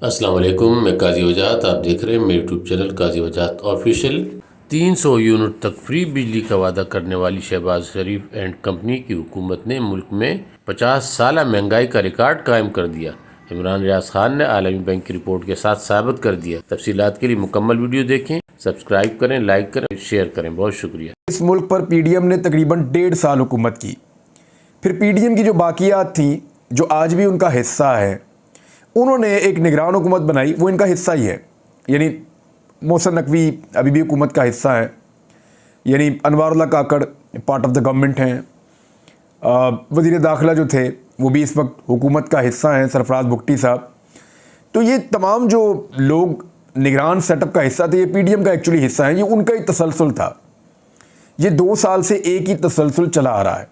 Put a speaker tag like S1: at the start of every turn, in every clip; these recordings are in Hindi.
S1: अस्सलाम वालेकुम, मैं काजी वजाहत। आप देख रहे हैं मेरे यूट्यूब चैनल काजी वजाहत ऑफिशियल। 300 यूनिट तक फ्री बिजली का वादा करने वाली शहबाज शरीफ एंड कंपनी की हुकूमत ने मुल्क में 50 साला महंगाई का रिकॉर्ड कायम कर दिया। इमरान रियाज खान ने आलमी बैंक की रिपोर्ट के साथ साबित कर दिया। तफसीलात के लिए मुकम्मल वीडियो देखें, सब्सक्राइब करें, लाइक करें, शेयर करें। बहुत शुक्रिया।
S2: इस मुल्क पर पीडीएम ने तकरीबन 1.5 साल हुकूमत की। फिर पीडीएम की जो बाकियात थी, जो आज भी उनका हिस्सा है, उन्होंने एक निगरान हुकूमत बनाई, वो इनका हिस्सा ही है। यानी मोहसिन नकवी अभी भी हुकूमत का हिस्सा है, यानी अनवारुल्लाह काकड़ पार्ट ऑफ द गवर्नमेंट हैं। वज़ीर दाखिला जो थे वो भी इस वक्त हुकूमत का हिस्सा हैं, सरफराज भुगटी साहब। तो ये तमाम जो लोग निगरान सेटअप का हिस्सा थे, ये पीडीएम का एक्चुअली हिस्सा है। ये उनका ही तसलसल था। ये 2 साल से एक ही तसलसल चला आ रहा है।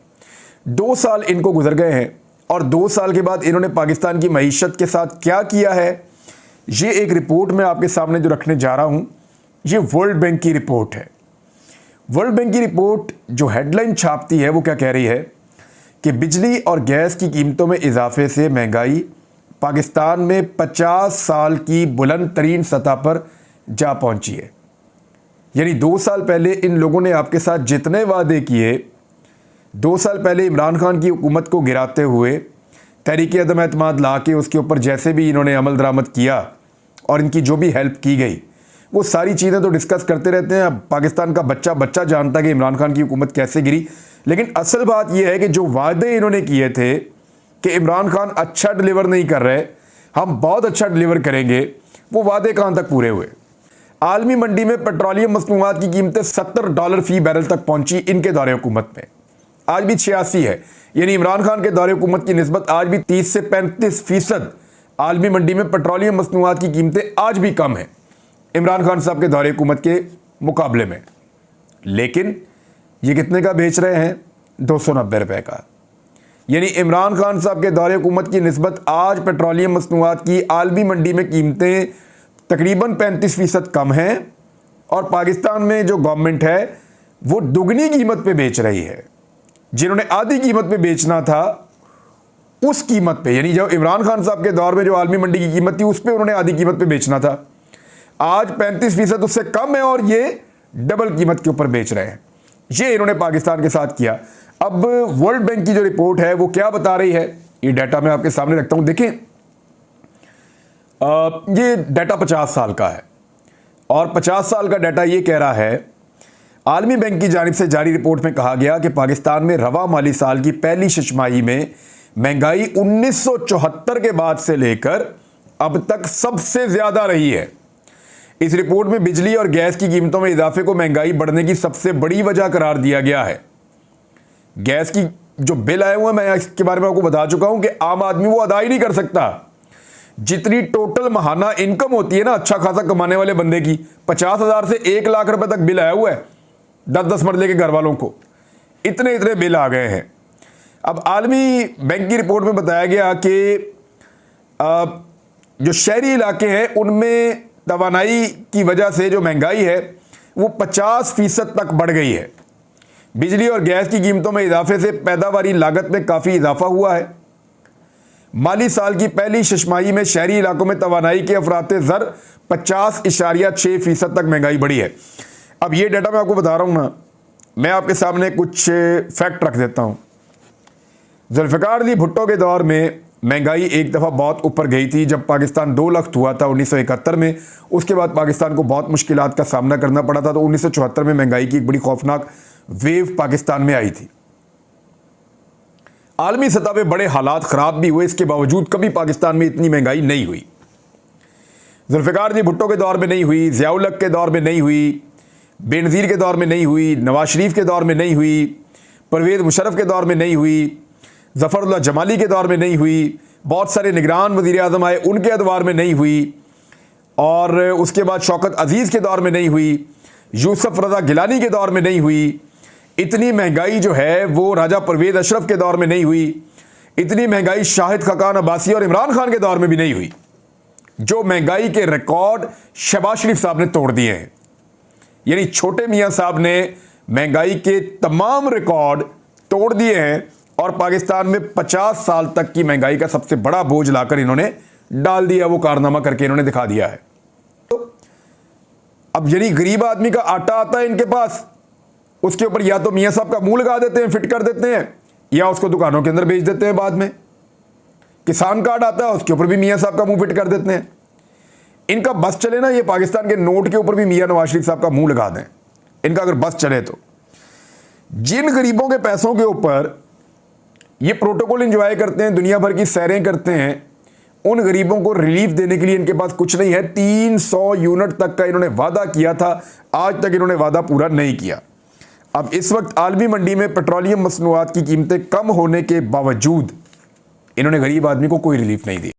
S2: 2 साल इनको गुजर गए हैं और 2 साल के बाद इन्होंने पाकिस्तान की मईशत के साथ क्या किया है, ये एक रिपोर्ट मैं आपके सामने जो रखने जा रहा हूँ, ये वर्ल्ड बैंक की रिपोर्ट है। वर्ल्ड बैंक की रिपोर्ट जो हेडलाइन छापती है वो क्या कह रही है कि बिजली और गैस की कीमतों में इजाफे से महंगाई पाकिस्तान में 50 साल की बुलंद तरीन सतह पर जा पहुंची है। यानी 2 साल पहले इन लोगों ने आपके साथ जितने वादे किए, 2 साल पहले इमरान खान की हुकूमत को गिराते हुए तहरीक अदम एतमाद ला के उसके ऊपर जैसे भी इन्होंने अमल दरामद किया और इनकी जो भी हेल्प की गई, वो सारी चीज़ें तो डिस्कस करते रहते हैं। अब पाकिस्तान का बच्चा बच्चा जानता है कि इमरान खान की हुकूमत कैसे गिरी। लेकिन असल बात यह है कि जो वादे इन्होंने किए थे कि इमरान खान अच्छा डिलीवर नहीं कर रहे, हम बहुत अच्छा डिलीवर करेंगे, वो वादे कहाँ तक पूरे हुए। आलमी मंडी में पेट्रोलियम मसनूआत की कीमतें $70 फी बैरल तक पहुंची इनके दौरे हुकूमत में। आज भी 86 है, यानी इमरान खान के दौरे हुकूमत की निस्बत आज भी 30 से 35% आलमी मंडी में पेट्रोलियम मसनूआत की कीमतें आज भी कम है इमरान खान साहब के दौरे हुकूमत के मुकाबले में। लेकिन ये कितने का बेच रहे हैं? 290 रुपए का। यानी इमरान खान साहब के दौरे हुकूमत की निस्बत आज पेट्रोलियम मसनूआत की आलमी मंडी में कीमतें तकरीबन 35% कम हैं और पाकिस्तान में जो गवर्नमेंट है वो दुगनी कीमत पे बेच रही है। जिन्होंने आधी कीमत पे बेचना था उस कीमत पे, यानी जब इमरान खान साहब के दौर में जो आलमी मंडी की कीमत थी उस पे उन्होंने आधी कीमत पे बेचना था, आज 35% उससे कम है और ये डबल कीमत के ऊपर बेच रहे हैं। ये इन्होंने पाकिस्तान के साथ किया। अब वर्ल्ड बैंक की जो रिपोर्ट है वो क्या बता रही है, ये डाटा मैं आपके सामने रखता हूं। देखें, ये डाटा 50 साल का है और 50 साल का डाटा ये कह रहा है, आलमी बैंक की जानिब से जारी रिपोर्ट में कहा गया कि पाकिस्तान में रवा माली साल की पहली छमाही में महंगाई 1974 के बाद से लेकर अब तक सबसे ज्यादा रही है। इस रिपोर्ट में बिजली और गैस की कीमतों में इजाफे को महंगाई बढ़ने की सबसे बड़ी वजह करार दिया गया है। गैस की जो बिल आए हुए हैं, मैं इसके बारे में आपको बता चुका हूं कि आम आदमी वो अदा ही नहीं कर सकता। जितनी टोटल महाना इनकम होती है ना अच्छा खासा कमाने वाले बंदे की, 50,000 से 1 लाख रुपए तक बिल आया हुआ है 10-10 मरले के घर वालों को, इतने इतने बिल आ गए हैं। अब आलमी बैंक की रिपोर्ट में बताया गया कि जो शहरी इलाके हैं उनमें तवानाई की वजह से जो महंगाई है वो 50% तक बढ़ गई है। बिजली और गैस की कीमतों में इजाफे से पैदावारी लागत में काफ़ी इजाफा हुआ है। माली साल की पहली छमाही में शहरी इलाकों में तवानाई के अफराते ज़र 50.6% तक महंगाई बढ़ी है। अब ये डाटा मैं आपको बता रहा हूँ ना, मैं आपके सामने कुछ फैक्ट रख देता हूँ। जुल्फ़िकार अली भुट्टो के दौर में महंगाई एक दफ़ा बहुत ऊपर गई थी जब पाकिस्तान 2 लाख हुआ था 1971 में। उसके बाद पाकिस्तान को बहुत मुश्किलात का सामना करना पड़ा था। तो 1974 में महंगाई की एक बड़ी खौफनाक वेव पाकिस्तान में आई थी। आलमी सतह पे बड़े हालात ख़राब भी हुए, इसके बावजूद कभी पाकिस्तान में इतनी महंगाई नहीं हुई। जुल्फ़िकार अली भुट्टो के दौर में नहीं हुई, ज़िया-उल हक़ के दौर में नहीं हुई, बेनज़ीर के दौर में नहीं हुई, नवाज शरीफ के दौर में नहीं हुई, परवेज़ मुशर्रफ के दौर में नहीं हुई, ज़फ़रुल्लाह जमाली के दौर में नहीं हुई, बहुत सारे निगरान वज़ीर आज़म आए उनके अदवार में नहीं हुई, और उसके बाद शौकत अज़ीज़ के दौर में नहीं हुई, यूसुफ रज़ा गिलानी के दौर में नहीं हुई। इतनी महंगाई जो है वो राजा परवेज़ अशरफ के दौर में नहीं हुई। इतनी महंगाई शाहिद खाकान अब्बासी और इमरान खान के दौर में भी नहीं हुई। जो महंगाई के रिकॉर्ड शहबाज शरीफ साहब ने तोड़ दिए हैं, यानी छोटे मियाँ साहब ने महंगाई के तमाम रिकॉर्ड तोड़ दिए हैं और पाकिस्तान में 50 साल तक की महंगाई का सबसे बड़ा बोझ लाकर इन्होंने डाल दिया, वो कारनामा करके इन्होंने दिखा दिया है। तो अब यदि गरीब आदमी का आटा आता है इनके पास, उसके ऊपर या तो मियाँ साहब का मुंह लगा देते हैं, फिट कर देते हैं, या उसको दुकानों के अंदर बेच देते हैं बाद में। किसान कार्ड आता है, उसके ऊपर भी मियाँ साहब का मुंह फिट कर देते हैं। इनका बस चले ना, ये पाकिस्तान के नोट के ऊपर भी मियाँ नवाज शरीफ साहब का मुंह लगा दें, इनका अगर बस चले तो। जिन गरीबों के पैसों के ऊपर ये प्रोटोकॉल एंजॉय करते हैं, दुनिया भर की सैरें करते हैं, उन गरीबों को रिलीफ देने के लिए इनके पास कुछ नहीं है। 300 यूनिट तक का इन्होंने वादा किया था, आज तक इन्होंने वादा पूरा नहीं किया। अब इस वक्त आलमी मंडी में पेट्रोलियम मसनूआत की कीमतें कम होने के बावजूद इन्होंने गरीब आदमी को कोई रिलीफ नहीं दी।